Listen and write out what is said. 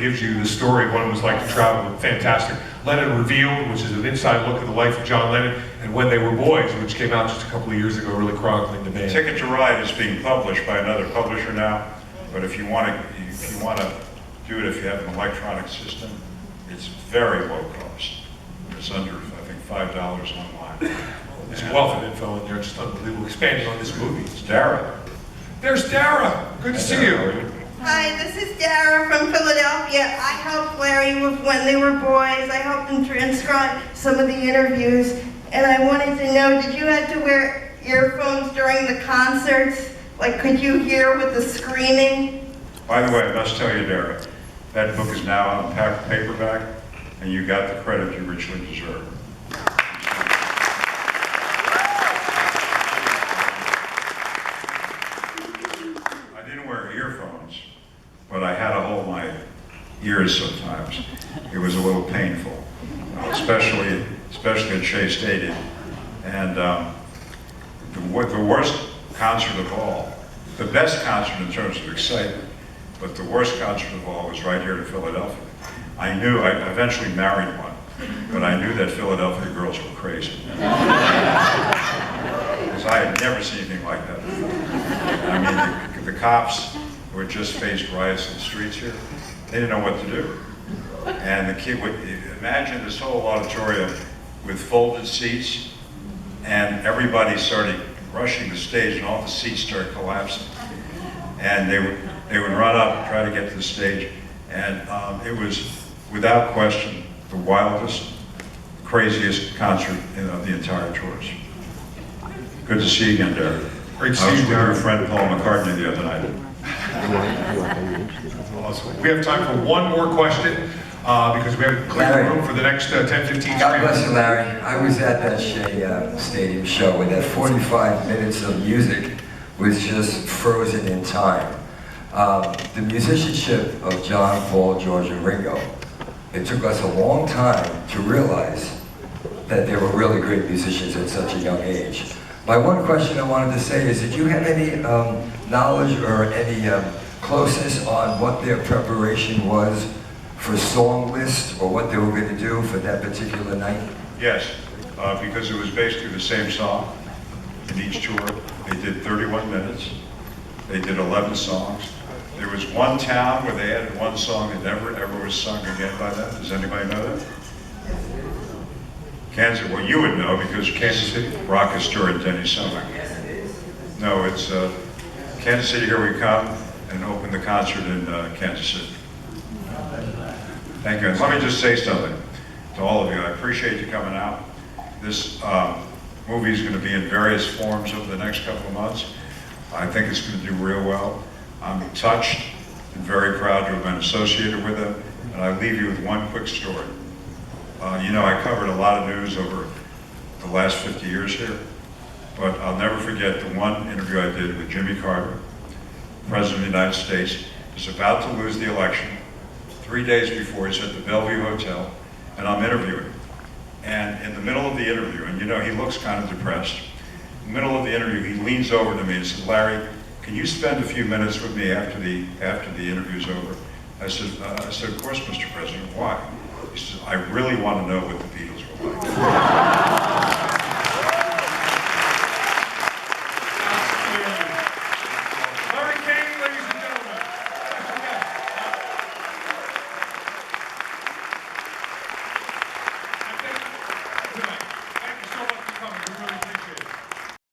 gives you the story of what it was like to travel. Fantastic. Lennon Revealed, which is an inside look at the life of John Lennon, and When They Were Boys, which came out just a couple of years ago, really chronicling the band. Ticket to Ride is being published by another publisher now, but if you want to do it, if you have an electronic system, it's very low cost. It's under, I think, $5 online. There's a wealth of info in there, just unbelievable. Expanding on this movie. It's Dara. There's Dara. Good to see you. Hi, this is Dara from Philadelphia. I helped Larry with When They Were Boys. I helped him transcribe some of the interviews. And I wanted to know, did you have to wear earphones during the concerts? Like, could you hear with the screaming? By the way, I must tell you, Dara, that book is now on paperback, and you got the credit you richly deserve. I didn't wear earphones, but I had to hold my ears sometimes. It was a little painful, especially at Shea Stadium. And the worst concert of all, the best concert in terms of excitement, but the worst concert of all was right here in Philadelphia. I eventually married one, but I knew that Philadelphia girls were crazy. Because I had never seen anything like that before. I mean, the cops who had just faced riots in the streets here, they didn't know what to do. And the kid would imagine this whole auditorium with folded seats, and everybody started rushing the stage, and all the seats started collapsing. And they would run up and try to get to the stage, and it was, without question, the wildest, craziest concert of the entire tours. Good to see you again, Derek. Great to see I was you, with your Derek. friend Paul McCartney the other night. Awesome. We have time for one more question because we have cleared the room for the next 10, 15 God bless screens. you, Larry. I was at that Shea Stadium show where that 45 minutes of music was just frozen in time. The musicianship of John, Paul, George, and Ringo, it took us a long time to realize that they were really great musicians at such a young age. My one question I wanted to say is, did you have any knowledge or any closeness on what their preparation was for song list or what they were going to do for that particular night? Yes, because it was basically the same song in each tour. They did 31 minutes. They did 11 songs. There was one town where they added one song that never ever was sung again by them. Does anybody know that? Kansas. Well, you would know because Kansas City rock is during Denny Summer. No, it's Kansas City, Here We Come, and open the concert in Kansas City. Thank you. And let me just say something to all of you. I appreciate you coming out. This movie is going to be in various forms over the next couple of months. I think it's going to do real well. I'm touched and very proud to have been associated with them. And I leave you with one quick story. You know, I covered a lot of news over the last 50 years here, but I'll never forget the one interview I did with Jimmy Carter, President of the United States. He was about to lose the election. 3 days before, he's at the Bellevue Hotel, and I'm interviewing him. And in the middle of the interview, and you know, he looks kind of depressed. In the middle of the interview, he leans over to me and says, "Larry, can you spend a few minutes with me after the interview's over?" I said, "Of course, Mr. President, why?" He says, "I really want to know what the Beatles were like."